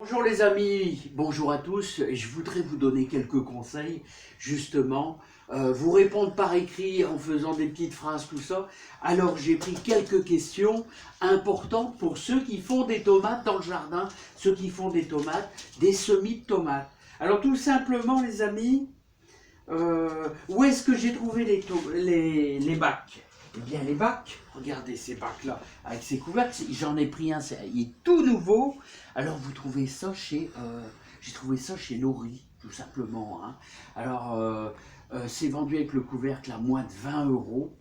Bonjour les amis, bonjour à tous. Je voudrais vous donner quelques conseils, justement, vous répondre par écrit en faisant des petites phrases, tout ça. Alors j'ai pris quelques questions importantes pour ceux qui font des tomates dans le jardin, ceux qui font des tomates, des semis de tomates. Alors tout simplement les amis, où est-ce que j'ai trouvé les bacs? Eh bien les bacs, regardez ces bacs-là, avec ces couvercles, j'en ai pris un, il est tout nouveau. Alors vous trouvez ça chez, j'ai trouvé ça chez Laurie, tout simplement. Hein. Alors c'est vendu avec le couvercle à moins de 20 euros.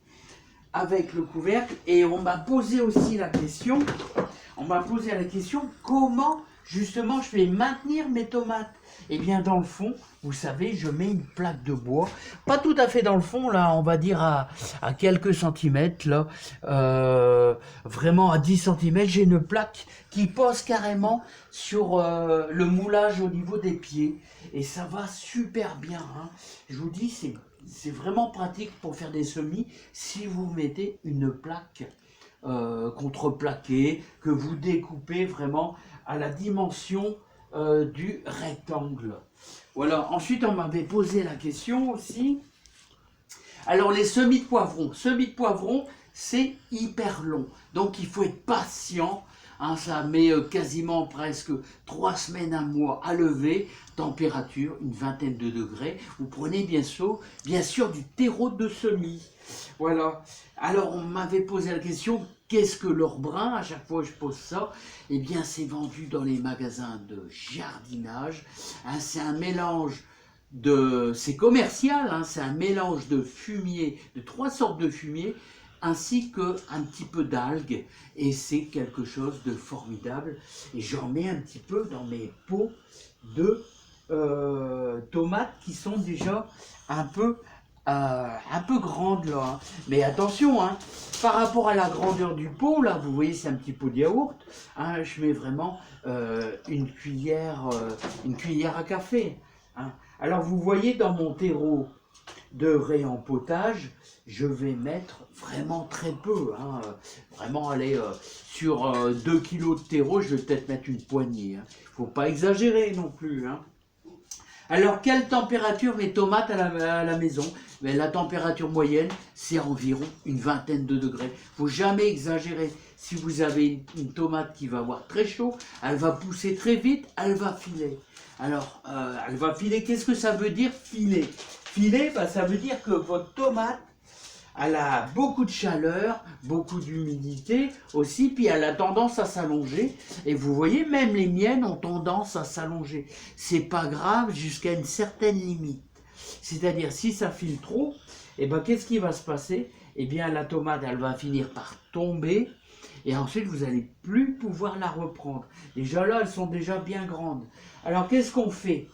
Avec le couvercle, et on m'a posé aussi la question, comment justement je vais maintenir mes tomates. Eh bien dans le fond, vous savez, je mets une plaque de bois, pas tout à fait dans le fond, là on va dire à quelques centimètres, là, vraiment à 10 centimètres, j'ai une plaque qui pose carrément sur le moulage au niveau des pieds, et ça va super bien, hein. Je vous dis, c'est vraiment pratique pour faire des semis si vous mettez une plaque contreplaquée que vous découpez vraiment à la dimension du rectangle. Voilà. Ensuite, on m'avait posé la question aussi. Alors, les semis de poivrons, c'est hyper long. Donc, il faut être patient. Hein, ça met quasiment presque 3 semaines, un mois à lever. Température, une vingtaine de degrés. Vous prenez bien sûr du terreau de semis. Voilà. Alors, on m'avait posé la question, qu'est-ce que l'or brun? À chaque fois que je pose ça, eh bien, c'est vendu dans les magasins de jardinage. Hein, c'est un mélange c'est commercial, hein, c'est un mélange de fumier, de 3 sortes de fumier, ainsi qu'un petit peu d'algues, et c'est quelque chose de formidable. Et j'en mets un petit peu dans mes pots de tomates qui sont déjà un peu grande là, hein. Mais attention, hein, par rapport à la grandeur du pot, là, vous voyez, c'est un petit pot de yaourt, hein, je mets vraiment une cuillère à café. Hein. Alors, vous voyez, dans mon terreau de réempotage, je vais mettre vraiment très peu, hein, vraiment aller sur 2 kilos de terreau, je vais peut-être mettre une poignée. Hein. Faut pas exagérer non plus, hein. Alors, quelle température mes tomates à la maison? Mais la température moyenne, c'est environ une vingtaine de degrés. Faut jamais exagérer. Si vous avez une tomate qui va avoir très chaud, elle va pousser très vite, elle va filer. Alors, elle va filer, qu'est-ce que ça veut dire filer? Filer, bah, ça veut dire que votre tomate, elle a beaucoup de chaleur, beaucoup d'humidité aussi, puis elle a tendance à s'allonger. Et vous voyez, même les miennes ont tendance à s'allonger. C'est pas grave jusqu'à une certaine limite. C'est-à-dire, si ça file trop, eh ben, qu'est-ce qui va se passer? Eh bien, la tomate, elle va finir par tomber. Et ensuite, vous n'allez plus pouvoir la reprendre. Déjà là, elles sont déjà bien grandes. Alors, qu'est-ce qu'on fait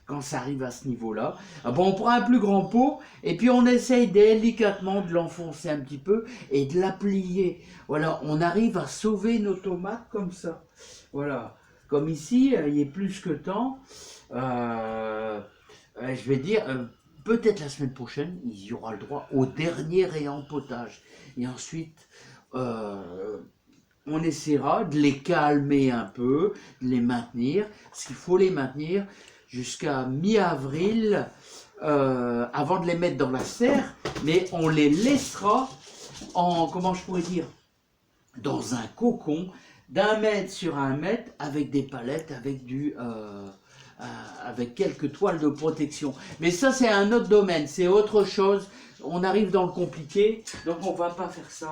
quand ça arrive à ce niveau-là? Ah bon, on prend un plus grand pot et puis on essaye délicatement de l'enfoncer un petit peu et de la plier. Voilà, on arrive à sauver nos tomates comme ça. Voilà, comme ici, il est plus que temps. Je vais dire, peut-être la semaine prochaine, il y aura le droit au dernier réempotage. Et ensuite, on essaiera de les calmer un peu, de les maintenir, parce qu'il faut les maintenir jusqu'à mi-avril, avant de les mettre dans la serre, mais on les laissera en, comment je pourrais dire, dans un cocon d'1 mètre sur 1 mètre, avec des palettes, avec quelques toiles de protection. Mais ça, c'est un autre domaine, c'est autre chose. On arrive dans le compliqué, donc on va pas faire ça.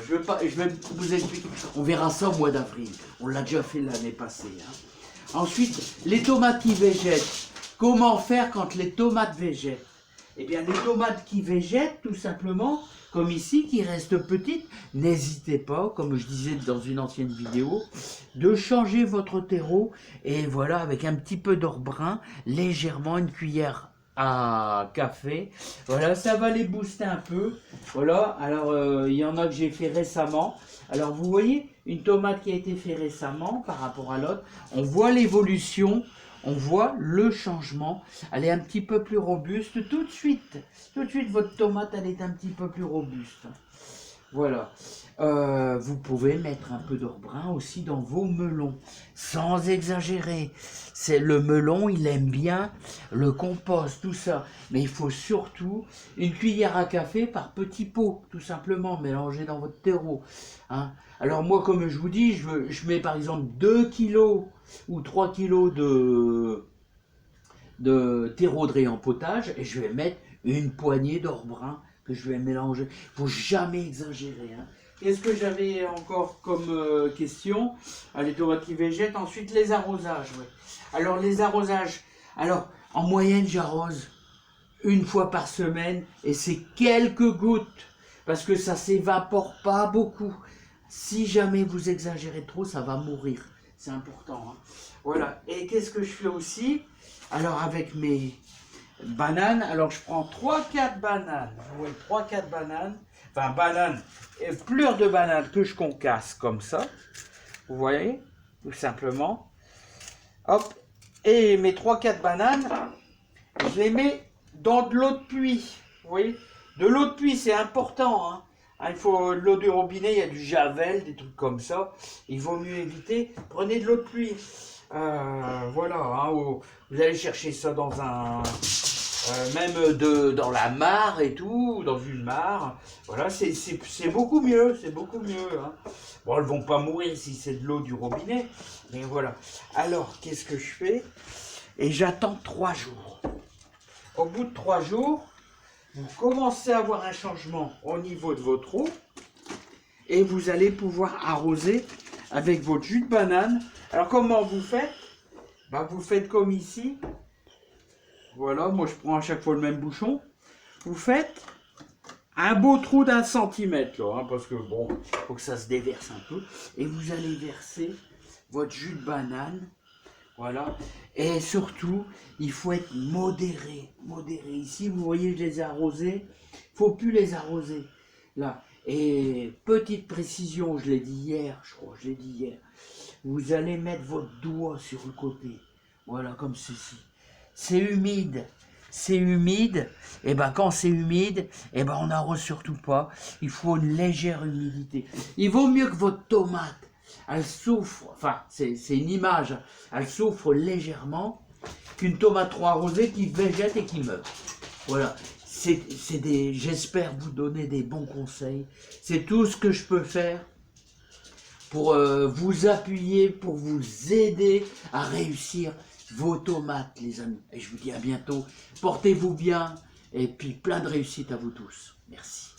Je vais vous expliquer. On verra ça au mois d'avril. On l'a déjà fait l'année passée. Hein. Ensuite, les tomates qui végètent. Comment faire quand les tomates végètent? Eh bien, les tomates qui végètent, tout simplement, comme ici, qui restent petites, n'hésitez pas, comme je disais dans une ancienne vidéo, de changer votre terreau, et voilà, avec un petit peu d'or brun, légèrement, une cuillère à café, voilà, ça va les booster un peu, voilà, alors il y en a que j'ai fait récemment, alors vous voyez, une tomate qui a été faite récemment par rapport à l'autre, on voit l'évolution, on voit le changement, elle est un petit peu plus robuste, tout de suite votre tomate elle est un petit peu plus robuste. Voilà. Vous pouvez mettre un peu d'or brun aussi dans vos melons, sans exagérer. C'est le melon, il aime bien le compost, tout ça. Mais il faut surtout une cuillère à café par petit pot, tout simplement, mélangé dans votre terreau. Hein. Alors moi, comme je vous dis, je mets par exemple 2 kilos ou 3 kilos de terreau de riz en potage et je vais mettre une poignée d'or brun que je vais mélanger. Il faut jamais exagérer. Hein. Qu'est-ce que j'avais encore comme question? Les tomates qui végètent. Ensuite, les arrosages. Ouais. Alors, les arrosages. Alors, en moyenne, j'arrose une fois par semaine et c'est quelques gouttes parce que ça s'évapore pas beaucoup. Si jamais vous exagérez trop, ça va mourir. C'est important. Hein. Voilà. Et qu'est-ce que je fais aussi? Alors, avec mes bananes, alors je prends 3-4 bananes. Oui, 3-4 bananes. Enfin, bananes, pleurs de bananes que je concasse comme ça. Vous voyez? Tout simplement. Hop. Et mes 3-4 bananes, je les mets dans de l'eau de pluie. Vous voyez? De l'eau de pluie, c'est important. Hein. Il faut l'eau du robinet, il y a du javel, des trucs comme ça. Il vaut mieux éviter. Prenez de l'eau de pluie. Voilà. Hein, vous allez chercher ça dans un... même dans la mare et tout, dans une mare. Voilà, c'est beaucoup mieux. C'est beaucoup mieux. Hein. Bon, elles vont pas mourir si c'est de l'eau du robinet. Mais voilà. Alors, qu'est-ce que je fais? Et j'attends 3 jours. Au bout de 3 jours, vous commencez à avoir un changement au niveau de votre eau et vous allez pouvoir arroser avec votre jus de banane. Alors comment vous faites? Vous faites comme ici. Voilà, moi je prends à chaque fois le même bouchon. Vous faites un beau trou d'1 centimètre là, hein, parce que bon, il faut que ça se déverse un peu. Et vous allez verser votre jus de banane. Voilà. Et surtout, il faut être modéré. Modéré. Ici, vous voyez, je les ai arrosés. Il ne faut plus les arroser. Là. Et petite précision, je l'ai dit hier, je crois, je l'ai dit hier. Vous allez mettre votre doigt sur le côté. Voilà, comme ceci. C'est humide. C'est humide. Et quand c'est humide, on n'arrose surtout pas. Il faut une légère humidité. Il vaut mieux que votre tomate. Elle souffre, enfin c'est une image, elle souffre légèrement qu'une tomate trop arrosée qui végète et qui meurt. Voilà, j'espère vous donner des bons conseils. C'est tout ce que je peux faire pour vous appuyer, pour vous aider à réussir vos tomates, les amis. Et je vous dis à bientôt. Portez-vous bien et puis plein de réussite à vous tous. Merci.